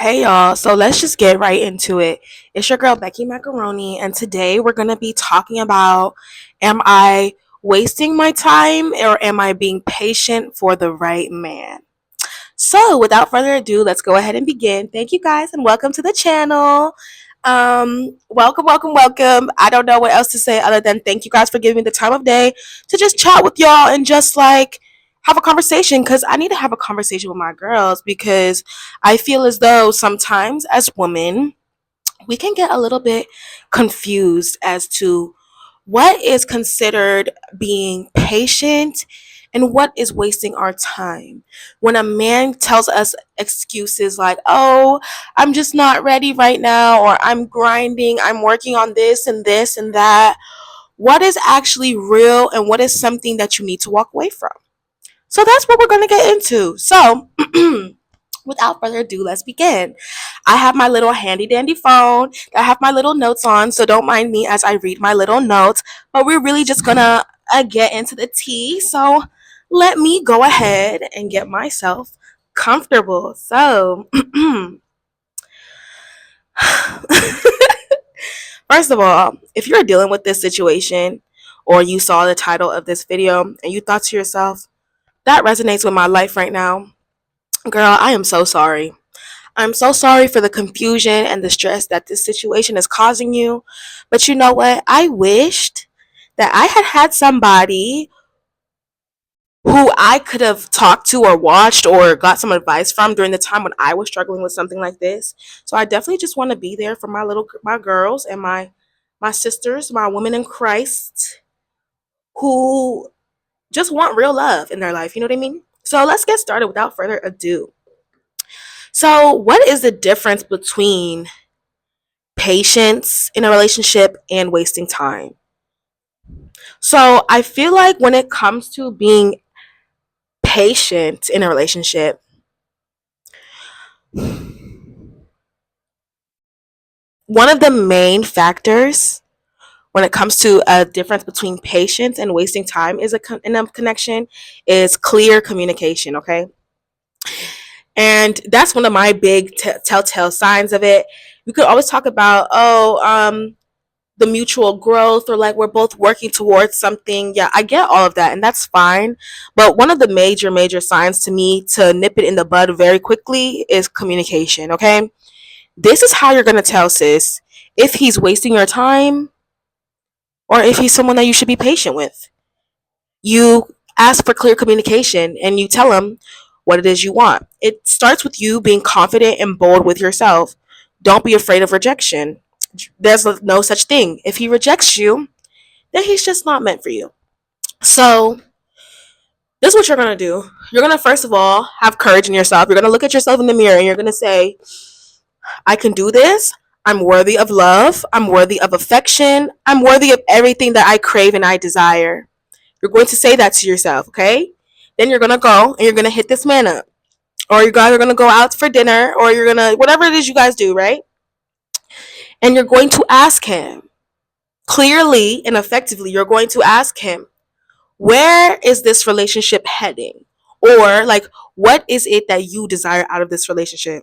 Hey y'all, so let's just get right into it. It's your girl Becky Macaroni, and today we're gonna be talking about, am I wasting my time or am I being patient for the right man? So without further ado, let's go ahead and begin. Thank you guys and welcome to the channel. Welcome. I don't know what else to say other than thank you guys for giving me the time of day to just chat with y'all and just like have a conversation because I need to have a conversation with my girls because I feel as though sometimes as women we can get a little bit confused as to what is considered being patient and what is wasting our time. When a man tells us excuses like, oh, I'm just not ready right now, or I'm grinding, I'm working on this and that, what is actually real and what is something that you need to walk away from? So that's what we're going to get into. So, without further ado, let's begin. I have my little handy dandy phone that I have my little notes on, so don't mind me as I read my little notes. But we're really just gonna get into the tea. So let me go ahead and get myself comfortable. So, first of all, if you're dealing with this situation or you saw the title of this video and you thought to yourself, that resonates with my life right now, girl, I am so sorry. I'm so sorry for the confusion and the stress that this situation is causing you. But you know what? I wished that I had had somebody who I could have talked to or watched or got some advice from during the time when I was struggling with something like this. So I definitely just want to be there for my girls and my sisters, my women in Christ who just want real love in their life, you know what I mean? So let's get started without further ado. So, what is the difference between patience in a relationship and wasting time? So I feel like when it comes to being patient in a relationship, one of the main factors when it comes to a difference between patience and wasting time is in a connection is clear communication. Okay, and that's one of my big telltale signs of it. We could always talk about the mutual growth or like we're both working towards something. Yeah, I get all of that and that's fine. But one of the major signs to me to nip it in the bud very quickly is communication, okay? This is how you're going to tell sis if he's wasting your time or if he's someone that you should be patient with. You ask for clear communication and you tell him what it is you want. It starts with you being confident and bold with yourself. Don't be afraid of rejection. There's no such thing. If he rejects you, then he's just not meant for you. So, this is what you're going to do. You're going to, first of all, have courage in yourself. You're going to look at yourself in the mirror and you're going to say, I can do this. I'm worthy of love. I'm worthy of affection. I'm worthy of everything that I crave and I desire. You're going to say that to yourself, okay? Then you're going to go and you're going to hit this man up. Or you guys are going to go out for dinner or you're going to, whatever it is you guys do, right? And you're going to ask him clearly and effectively, you're going to ask him, where is this relationship heading? Or like, what is it that you desire out of this relationship?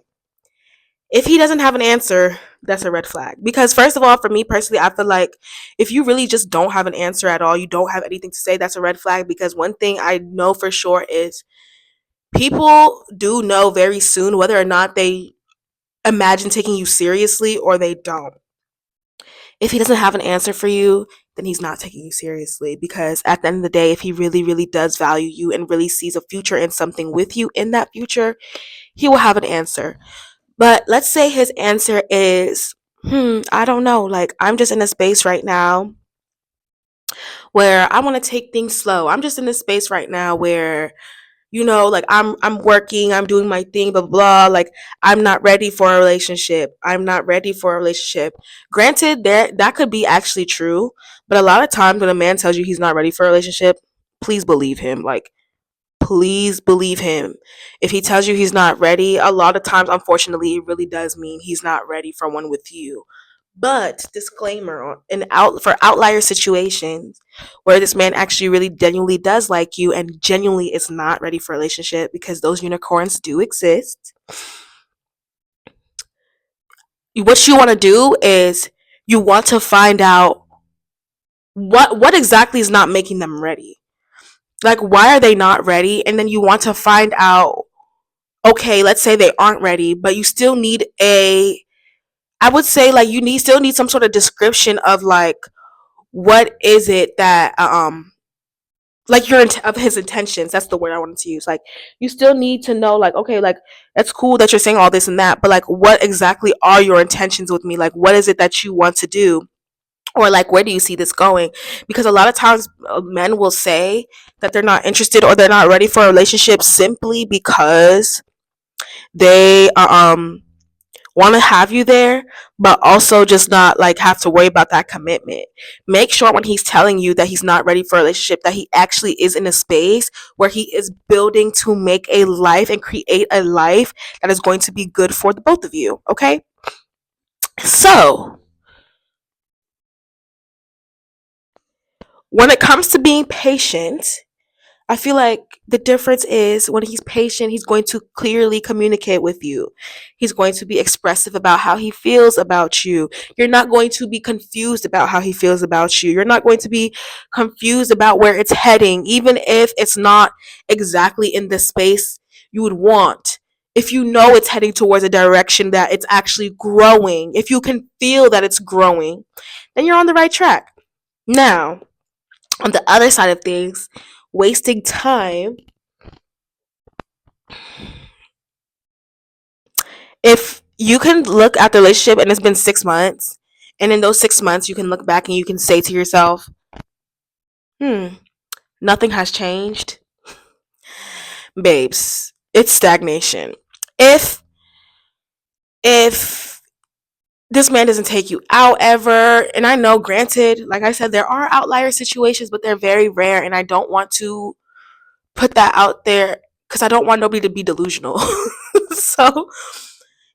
If he doesn't have an answer, that's a red flag. Because first of all, for me personally, I feel like if you really just don't have an answer at all, you don't have anything to say, that's a red flag. Because one thing I know for sure is people do know very soon whether or not they imagine taking you seriously or they don't. If he doesn't have an answer for you, then he's not taking you seriously. Because at the end of the day, if he really does value you and really sees a future in something with you in that future, he will have an answer. But let's say his answer is, I don't know. Like, I'm just in a space right now where I want to take things slow. I'm just in this space right now where like I'm working, I'm doing my thing, blah, blah blah. Like I'm not ready for a relationship. I'm not ready for a relationship. Granted, that could be actually true, but a lot of times when a man tells you he's not ready for a relationship, please believe him. Like please believe him. If he tells you he's not ready, a lot of times unfortunately it really does mean he's not ready for one with you. But disclaimer for outlier situations where this man actually really genuinely does like you and genuinely is not ready for a relationship, because those unicorns do exist. what you want to do is you want to find out what exactly is not making them ready. Like, why are they not ready? And then you want to find out, okay, let's say they aren't ready, but you still need a, I would say, like, you need still need some sort of description of like what is it that like your of his intentions. That's the word I wanted to use. Like, you still need to know, like, okay, like, that's cool that you're saying all this and that, but like, what exactly are your intentions with me? Like, what is it that you want to do? Or like, where do you see this going? Because a lot of times men will say that they're not interested or they're not ready for a relationship simply because they want to have you there, but also just not like have to worry about that commitment. Make sure when he's telling you that he's not ready for a relationship, that he actually is in a space where he is building to make a life and create a life that is going to be good for the both of you. Okay. So when it comes to being patient, I feel like the difference is when he's patient, he's going to clearly communicate with you. He's going to be expressive about how he feels about you. You're not going to be confused about how he feels about you. You're not going to be confused about where it's heading, even if it's not exactly in the space you would want. If you know it's heading towards a direction that it's actually growing, if you can feel that it's growing, then you're on the right track. Now, on the other side of things, wasting time, if you can look at the relationship and it's been 6 months, and in those 6 months you can look back and you can say to yourself, hmm, nothing has changed, babes, it's stagnation. If if this man doesn't take you out ever, and I know, granted, like I said, there are outlier situations, but they're very rare, and I don't want to put that out there because I don't want nobody to be delusional. So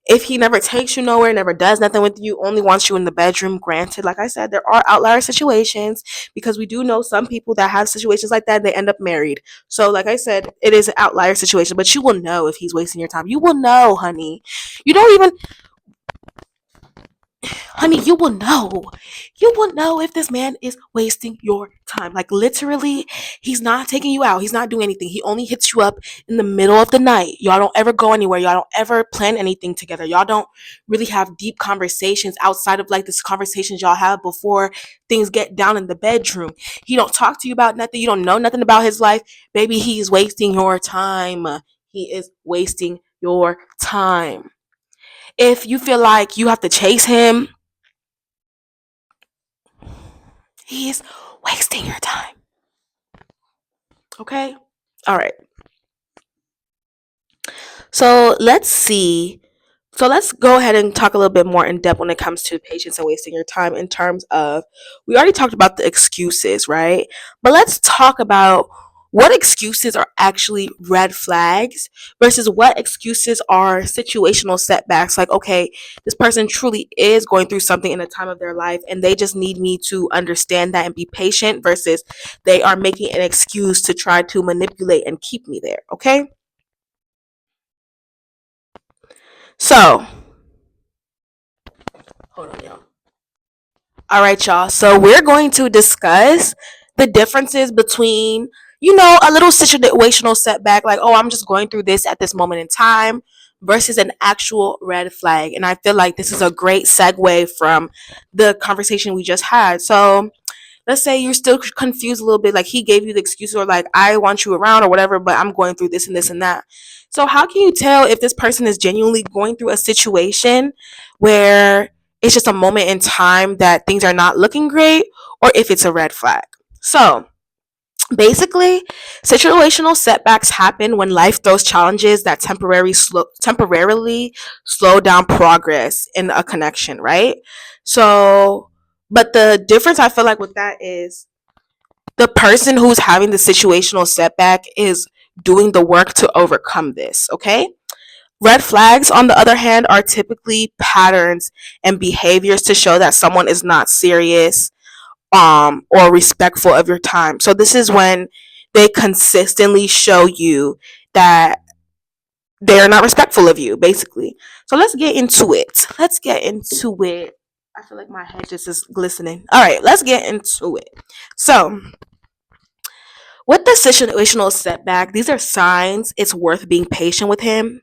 if he never takes you nowhere, never does nothing with you, only wants you in the bedroom, granted, like I said, there are outlier situations, because we do know some people that have situations like that and they end up married. So, like I said, it is an outlier situation, but you will know if he's wasting your time. You will know, honey. You don't even, honey, you will know. You will know if this man is wasting your time. Like, literally, he's not taking you out. He's not doing anything. He only hits you up in the middle of the night. Y'all don't ever go anywhere. Y'all don't ever plan anything together. Y'all don't really have deep conversations outside of like this conversations y'all have before things get down in the bedroom. He don't talk to you about nothing. You don't know nothing about his life. Baby, he's wasting your time. He is wasting your time. If you feel like you have to chase him, he is wasting your time. Okay? All right. So let's see. So let's go ahead and talk a little bit more in depth when it comes to patience and wasting your time, in terms of, we already talked about the excuses, right? But let's talk about what excuses are actually red flags versus what excuses are situational setbacks. Like, okay, this person truly is going through something in a time of their life and they just need me to understand that and be patient, versus they are making an excuse to try to manipulate and keep me there. Okay? So, hold on, y'all. All right, y'all. So we're going to discuss the differences between, a little situational setback, like, oh, I'm just going through this at this moment in time, versus an actual red flag. And I feel like this is a great segue from the conversation we just had. So let's say you're still confused a little bit, like he gave you the excuse, or like, I want you around or whatever, but I'm going through this and this and that. So how can you tell if this person is genuinely going through a situation where it's just a moment in time that things are not looking great, or if it's a red flag? So basically, situational setbacks happen when life throws challenges that temporarily slow down progress in a connection, right? So, but the difference I feel like with that is the person who's having the situational setback is doing the work to overcome this, okay? Red flags, on the other hand, are typically patterns and behaviors to show that someone is not serious, or respectful of your time. So this is when they consistently show you that they're not respectful of you, basically. So let's get into it. Let's get into it. I feel like my head just is glistening. All right, let's get into it. So, with the situational setback, these are signs it's worth being patient with him.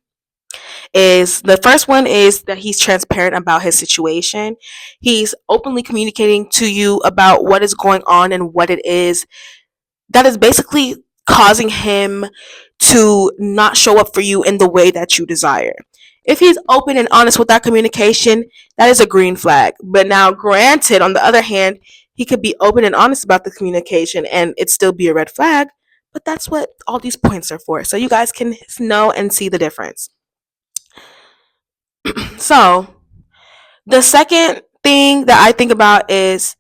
Is the first one is that he's transparent about his situation. He's openly communicating to you about what is going on and what it is that is basically causing him to not show up for you in the way that you desire. If he's open and honest with that communication, that is a green flag. But now, granted, on the other hand, he could be open and honest about the communication and it still be a red flag. But that's what all these points are for. So you guys can know and see the difference. So, the second thing that I think about is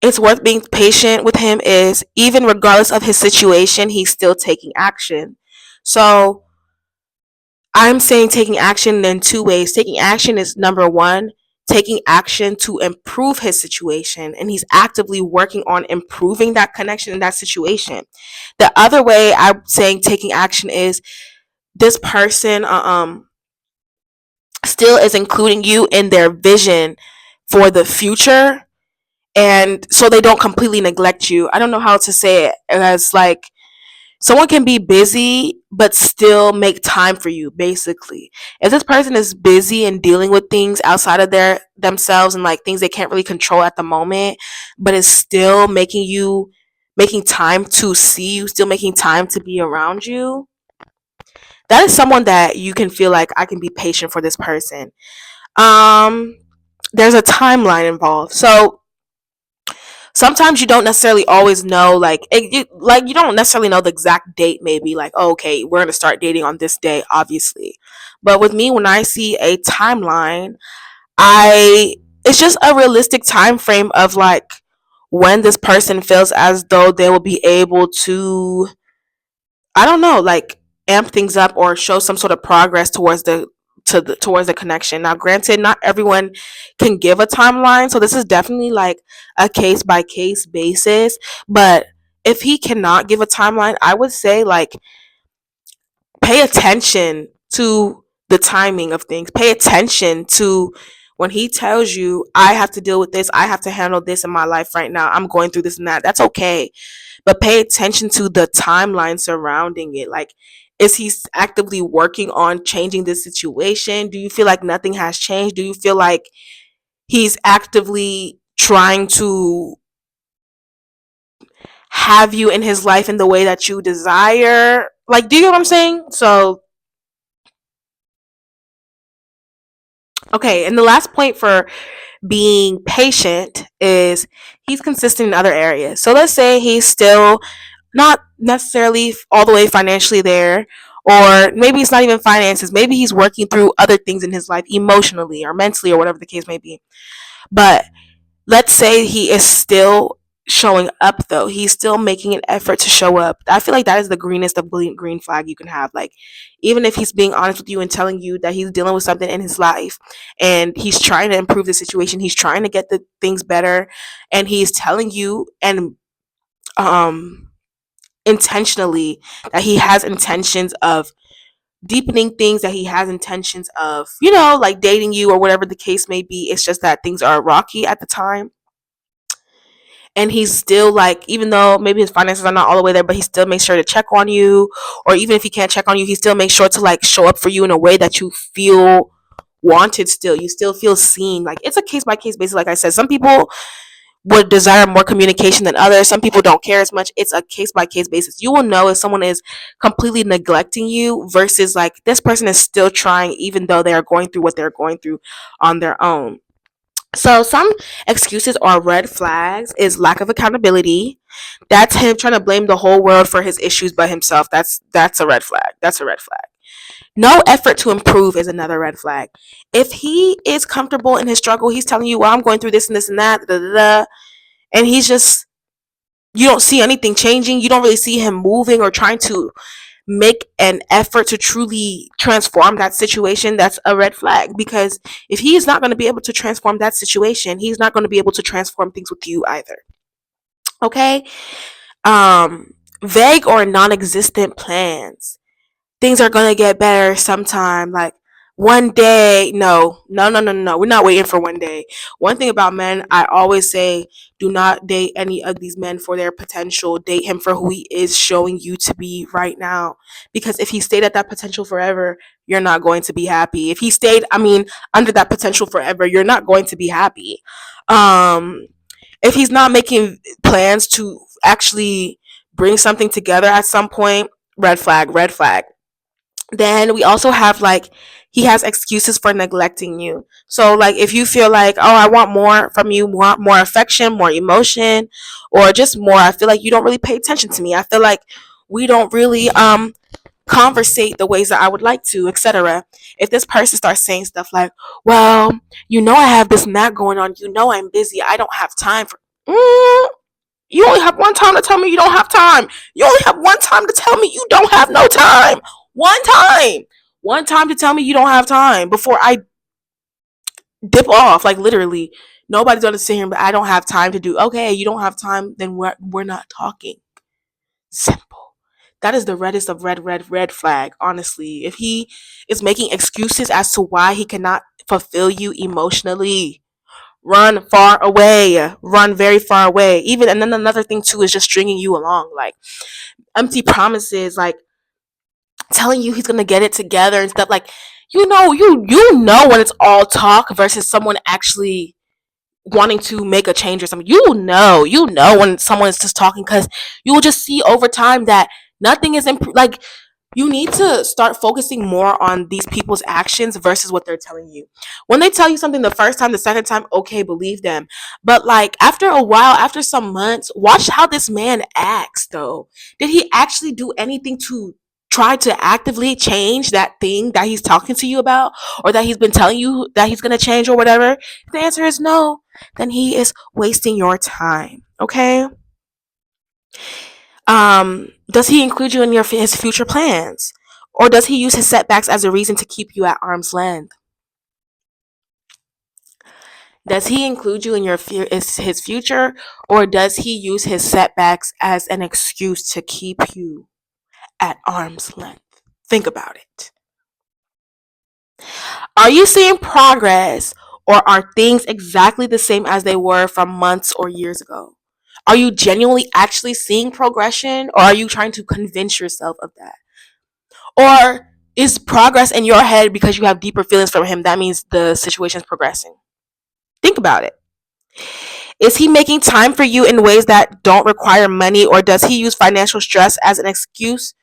it's worth being patient with him is even regardless of his situation, he's still taking action. So I'm saying taking action in two ways. Taking action is number one, taking action to improve his situation, and he's actively working on improving that connection in that situation. The other way I'm saying taking action is this person still is including you in their vision for the future, and so they don't completely neglect you. I don't know how to say it, as like someone can be busy but still make time for you, basically. If this person is busy and dealing with things outside of their themselves and like things they can't really control at the moment, but is still making time to see you, still making time to be around you, that is someone that you can feel like I can be patient for this person. um there's a timeline involved. So sometimes you don't necessarily always know, you don't necessarily know the exact date. Maybe like, oh, okay, we're gonna start dating on this day, obviously. But with me, when I see a timeline, I it's just a realistic time frame of like when this person feels as though they will be able to, I don't know, like amp things up or show some sort of progress towards the connection. Now, granted, not everyone can give a timeline, so this is definitely like a case by case basis. But if he cannot give a timeline, I would say like pay attention to the timing of things. Pay attention to when he tells you, I have to deal with this, I have to handle this in my life right now. I'm going through this and that. That's okay, but pay attention to the timeline surrounding it. Like, is he actively working on changing this situation? Do you feel like nothing has changed? Do you feel like he's actively trying to have you in his life in the way that you desire? Like, do you know what I'm saying? So, okay, and the last point for being patient is he's consistent in other areas. So let's say he's still not necessarily all the way financially there, or maybe it's not even finances. Maybe he's working through other things in his life, emotionally or mentally, or whatever the case may be. But let's say he is still showing up, though he's still making an effort to show up. I feel like that is the greenest of green flag you can have. Like, even if he's being honest with you and telling you that he's dealing with something in his life and he's trying to improve the situation, he's trying to get the things better, and he's telling you and um intentionally that he has intentions of deepening things, that he has intentions of, like dating you or whatever the case may be. It's just that things are rocky at the time. And he's still like, even though maybe his finances are not all the way there, but he still makes sure to check on you. Or even if he can't check on you, he still makes sure to like show up for you in a way that you feel wanted still. You still feel seen. Like, it's a case by case basis. Like I said, some people would desire more communication than others. Some people don't care as much. It's a case by case basis. You will know if someone is completely neglecting you versus like this person is still trying, even though they are going through what they're going through on their own. So some excuses or red flags is lack of accountability. That's him trying to blame the whole world for his issues but himself. That's a red flag. That's a red flag. No effort to improve is another red flag. If he is comfortable in his struggle, he's telling you, "Well, I'm going through this and this and that," da, da, da, and he's just, you don't see anything changing. You don't really see him moving or trying to make an effort to truly transform that situation. That's a red flag, because if he is not going to be able to transform that situation, he's not going to be able to transform things with you either. Okay? Vague or non-existent plans. things are gonna get better sometime. Like one day, no, no, no, no, no, no. We're not waiting for one day. One thing about men, I always say, do not date any of these men for their potential. Date him for who he is showing you to be right now. Because if he stayed at that potential forever, you're not going to be happy. If he stayed, I mean, under that potential forever, you're not going to be happy. Um, if he's not making plans to actually bring something together at some point, red flag, red flag. Then we also have like he has excuses for neglecting you. So like if you feel like, oh, I want more from you, more affection, more emotion, or just more, I feel like you don't really pay attention to me. I feel like we don't really conversate the ways that I would like to, etc. If this person starts saying stuff like, well, I have this and that going on, I'm busy, I don't have time for you only have one time to tell me you don't have time. You only have one time to tell me you don't have no time. One time. One time to tell me you don't have time before I dip off. Like literally. Nobody's gonna sit here but I don't have time to do. Okay, you don't have time, then we're not talking. Simple. That is the reddest of red flag, honestly. If he is making excuses as to why he cannot fulfill you emotionally, run far away, run very far away. Even, and then another thing too is just stringing you along, like empty promises, like telling you he's gonna get it together and stuff. Like you know when it's all talk versus someone actually wanting to make a change or something. You know when someone is just talking, because you will just see over time that nothing is like you need to start focusing more on these people's actions versus what they're telling you. When they tell you something the first time, the second time, okay, believe them. But like after a while, after some months, watch how this man acts though. Did he actually do anything to try to actively change that thing that he's talking to you about, or that he's been telling you that he's going to change or whatever? If the answer is no, then he is wasting your time. Okay? Does he include you in his future plans, or does he use his setbacks as a reason to keep you at arm's length? Does he include you in his future, or does he use his setbacks as an excuse to keep you at arm's length? Think about it. Are you seeing progress, or are things exactly the same as they were from months or years ago? Are you genuinely actually seeing progression, or are you trying to convince yourself of that? Or is progress in your head because you have deeper feelings from him? That means the situation is progressing. Think about it. Is he making time for you in ways that don't require money, or does he use financial stress as an excuse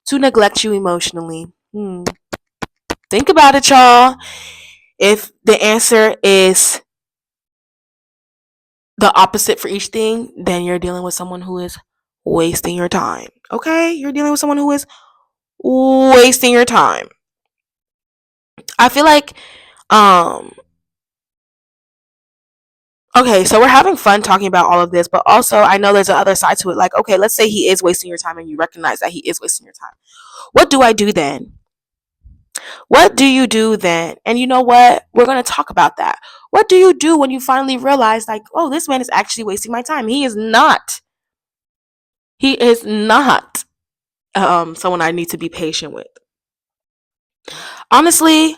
to neglect you emotionally? Think about it, y'all. If the answer is the opposite for each thing, then you're dealing with someone who is wasting your time. Okay? You're dealing with someone who is wasting your time. I feel like um okay, so we're having fun talking about all of this, but also I know there's another side to it. Like, okay, let's say he is wasting your time and you recognize that he is wasting your time. What do I do then? What do you do then? And you know what? We're going to talk about that. What do you do when you finally realize, like, oh, this man is actually wasting my time? He is not. He is not someone I need to be patient with. Honestly,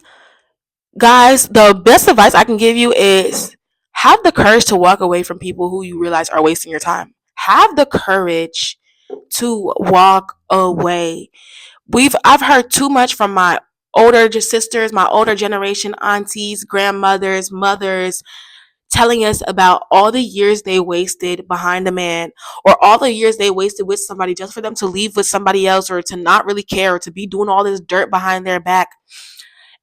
guys, the best advice I can give you is have the courage to walk away from people who you realize are wasting your time. Have the courage to walk away. I've heard too much from my older sisters, my older generation aunties, grandmothers, mothers, telling us about all the years they wasted behind a man, or all the years they wasted with somebody just for them to leave with somebody else, or to not really care, or to be doing all this dirt behind their back.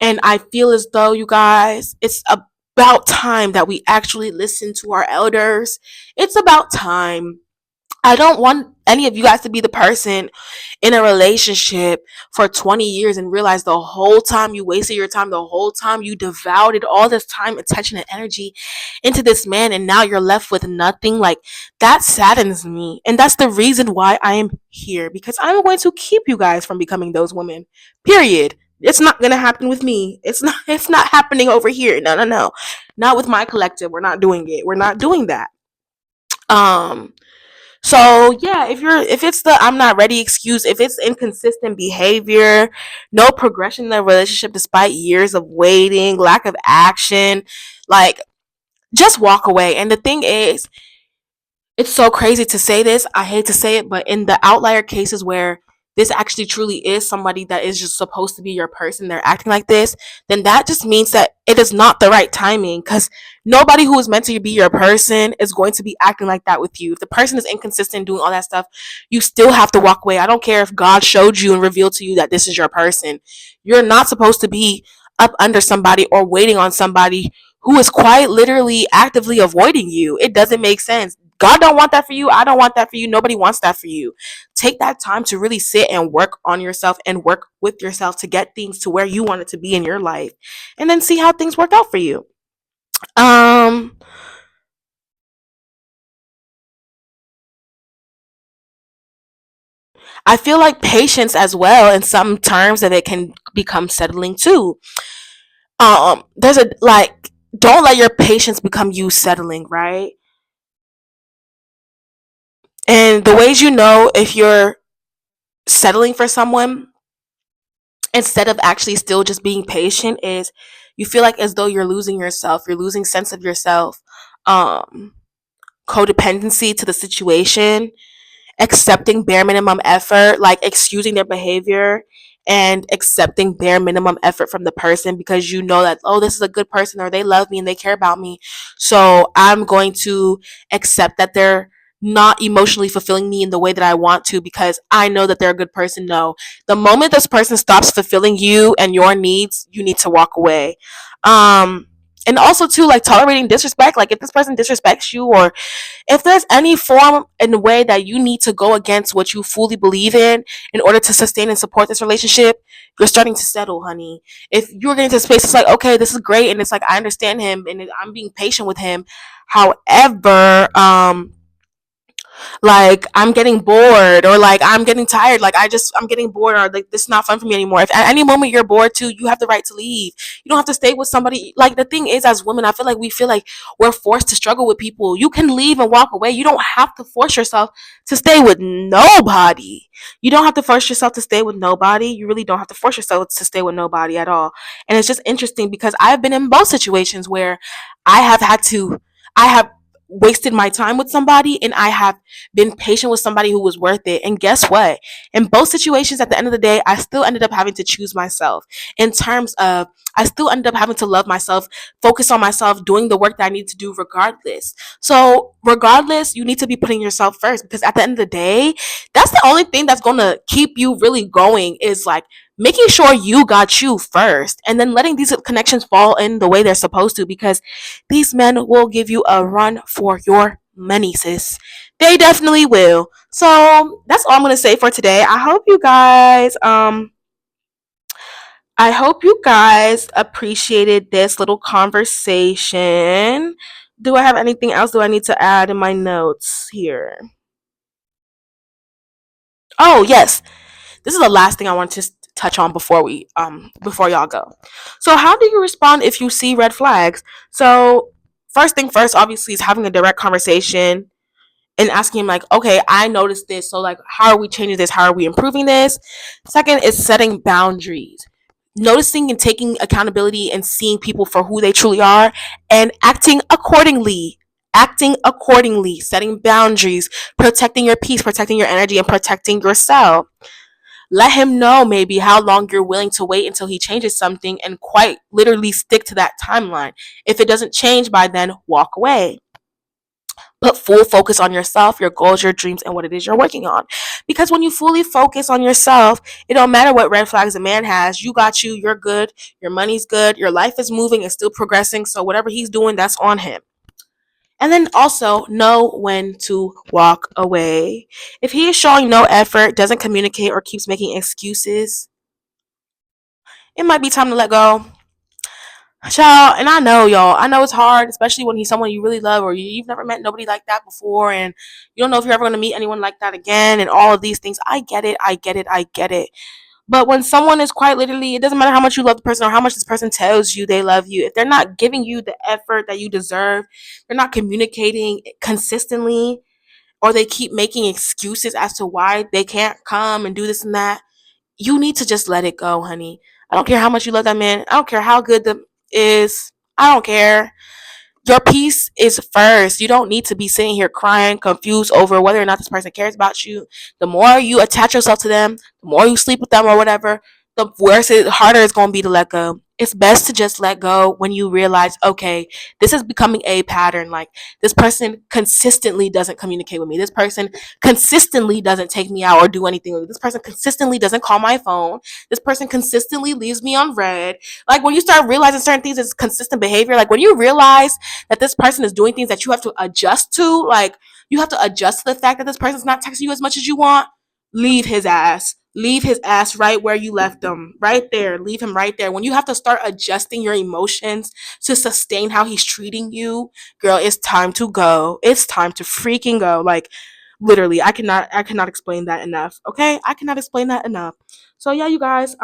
And I feel as though, you guys, it's about time that we actually listen to our elders. It's about time. I don't want any of you guys to be the person in a relationship for 20 years and realize the whole time you wasted your time, the whole time you devoured all this time, attention, and energy into this man, and now you're left with nothing. Like, that saddens me. And that's the reason why I am here, because I'm going to keep you guys from becoming those women. Period. It's not gonna happen with me. It's not happening over here. No, no, no. Not with my collective. We're not doing it. We're not doing that. Um So yeah, if it's the I'm not ready excuse, if it's inconsistent behavior, no progression in the relationship despite years of waiting, lack of action, like just walk away. And the thing is, it's so crazy to say this. I hate to say it, but in the outlier cases where this actually truly is somebody that is just supposed to be your person, they're acting like this, then that just means that it is not the right timing because nobody who is meant to be your person is going to be acting like that with you. If the person is inconsistent doing all that stuff, you still have to walk away. I don't care if God showed you and revealed to you that this is your person. You're not supposed to be up under somebody or waiting on somebody who is quite literally actively avoiding you. It doesn't make sense. God don't want that for you. I don't want that for you. Nobody wants that for you. Take that time to really sit and work on yourself and work with yourself to get things to where you want it to be in your life, and then see how things work out for you. Um, I feel like patience as well in some terms that it can become settling too. There's a like don't let your patience become you settling, right? And the ways you know if you're settling for someone instead of actually still just being patient is you feel like as though you're losing yourself, you're losing sense of yourself, um codependency to the situation, accepting bare minimum effort, like excusing their behavior and accepting bare minimum effort from the person because you know that, oh, this is a good person or they love me and they care about me. So I'm going to accept that they're not emotionally fulfilling me in the way that I want to because I know that they're a good person. No. The moment this person stops fulfilling you and your needs, you need to walk away. And also too, like tolerating disrespect. Like if this person disrespects you or if there's any form and way that you need to go against what you fully believe in order to sustain and support this relationship, you're starting to settle, honey. If you're getting to a space, it's like, okay, this is great, and it's like I understand him, and I'm being patient with him. However, like I'm getting bored or like I'm getting tired, like I'm getting bored or like this is not fun for me anymore. If at any moment you're bored too, you have the right to leave. You don't have to stay with somebody. Like the thing is, as women, I feel like we feel like we're forced to struggle with people. You can leave and walk away. You don't have to force yourself to stay with nobody. You don't have to force yourself to stay with nobody. You really don't have to force yourself to stay with nobody at all. And it's just interesting because I've been in both situations where I have had to I have wasted my time with somebody and I have been patient with somebody who was worth it. And guess what? In both situations, at the end of the day, I still ended up having to choose myself in terms of I still ended up having to love myself, focus on myself, doing the work that I need to do regardless. So, regardless, you need to be putting yourself first because at the end of the day, that's the only thing that's going to keep you really going is like making sure you got you first and then letting these connections fall in the way they're supposed to because these men will give you a run for your money, sis. They definitely will. So that's all I'm gonna say for today. I hope you guys appreciated this little conversation. Do I have anything else do I need to add in my notes here? Oh yes. This is the last thing I want to touch on before y'all go. So how do you respond if you see red flags? So first thing first, obviously, is having a direct conversation and asking him like, okay, I noticed this, so like how are we changing this, how are we improving this? Second is setting boundaries, noticing and taking accountability and seeing people for who they truly are and acting accordingly, setting boundaries, protecting your peace, protecting your energy, and protecting yourself. Let him know maybe how long you're willing to wait until he changes something and quite literally stick to that timeline. If it doesn't change by then, walk away. Put full focus on yourself, your goals, your dreams, and what it is you're working on. Because when you fully focus on yourself, it don't matter what red flags a man has. You got you, you're good, your money's good, your life is moving and still progressing. So whatever he's doing, that's on him. And then also know when to walk away. If he is showing no effort, doesn't communicate, or keeps making excuses, it might be time to let go. Child, and I know y'all, I know it's hard, especially when he's someone you really love or you've never met nobody like that before and you don't know if you're ever going to meet anyone like that again and all of these things. I get it, I get it, I get it. But when someone is quite literally, it doesn't matter how much you love the person or how much this person tells you they love you. If they're not giving you the effort that you deserve, they're not communicating consistently, or they keep making excuses as to why they can't come and do this and that, you need to just let it go, honey. I don't care how much you love that man. I don't care how good the is. I don't care. Your peace is first. You don't need to be sitting here crying, confused over whether or not this person cares about you. The more you attach yourself to them, the more you sleep with them or whatever, the worse it harder it's gonna be to let go. It's best to just let go when you realize, okay, this is becoming a pattern. Like, this person consistently doesn't communicate with me. This person consistently doesn't take me out or do anything with me. This person consistently doesn't call my phone. This person consistently leaves me on red. Like, when you start realizing certain things is consistent behavior, like when you realize that this person is doing things that you have to adjust to, like you have to adjust to the fact that this person's not texting you as much as you want, leave his ass. Leave his ass right where you left him. Right there. Leave him right there. When you have to start adjusting your emotions to sustain how he's treating you, girl, it's time to go. It's time to freaking go. Like, literally, I cannot explain that enough. Okay? I cannot explain that enough. So yeah, you guys,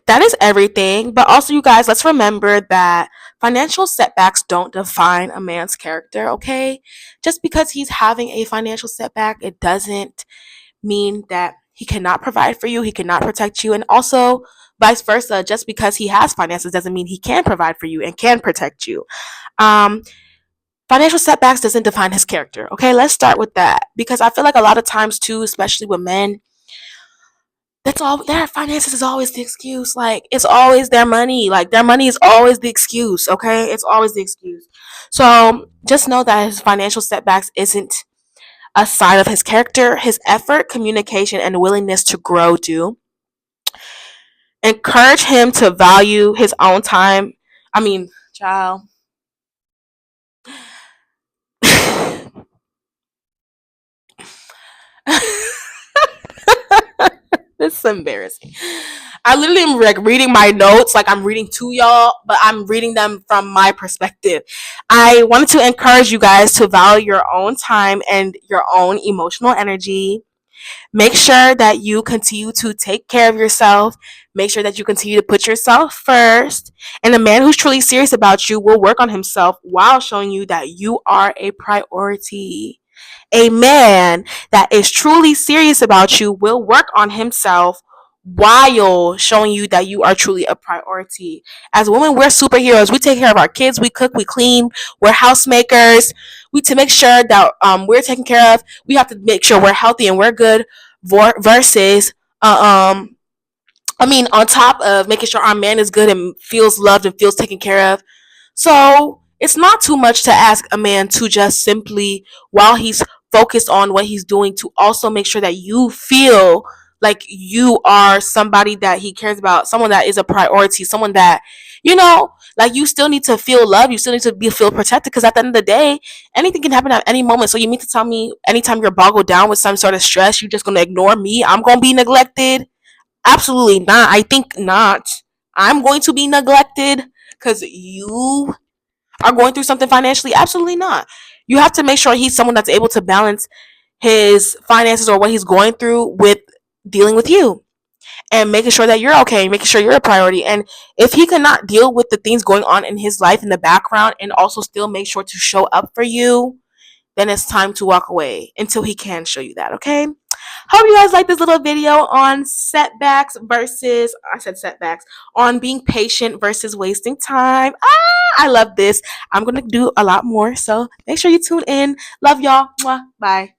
that is everything. But also, you guys, let's remember that financial setbacks don't define a man's character, okay? Just because he's having a financial setback, it doesn't mean that he cannot provide for you, he cannot protect you. And also, vice versa, just because he has finances doesn't mean he can provide for you and can protect you. Um, Financial setbacks doesn't define his character, okay? Let's start with that. Because I feel like a lot of times, too, especially with men, that's all, their finances is always the excuse. Like, it's always their money. Like, their money is always the excuse, okay? It's always the excuse. So just know that his financial setbacks isn't a sign of his character. His effort, communication, and willingness to grow do. Encourage him to value his own time. I mean, child. This is embarrassing. I literally am like reading my notes, like I'm reading to y'all, but I'm reading them from my perspective. I wanted to encourage you guys to value your own time and your own emotional energy. Make sure that you continue to take care of yourself. Make sure that you continue to put yourself first. And a man who's truly serious about you will work on himself while showing you that you are a priority. A man that is truly serious about you will work on himself while showing you that you are truly a priority. As women, we're superheroes. We take care of our kids, we cook, we clean, we're housemakers. We to make sure that we're taken care of, we have to make sure we're healthy and we're good versus I mean, on top of making sure our man is good and feels loved and feels taken care of. So it's not too much to ask a man to just simply, while he's focused on what he's doing, to also make sure that you feel like you are somebody that he cares about, someone that is a priority, someone that, like, you still need to feel love, you still need to be feel protected, because at the end of the day, anything can happen at any moment. So you mean to tell me anytime you're boggled down with some sort of stress, you're just gonna ignore me? I'm gonna be neglected? Absolutely not. I think not. I'm going to be neglected because you are going through something financially? Absolutely not. You have to make sure he's someone that's able to balance his finances or what he's going through with dealing with you and making sure that you're okay, making sure you're a priority. And if he cannot deal with the things going on in his life in the background and also still make sure to show up for you, then it's time to walk away until he can show you that, okay? Hope you guys like this little video on setbacks versus, I said setbacks, on being patient versus wasting time. I love this. I'm going to do a lot more, so make sure you tune in. Love y'all. Mwah. Bye.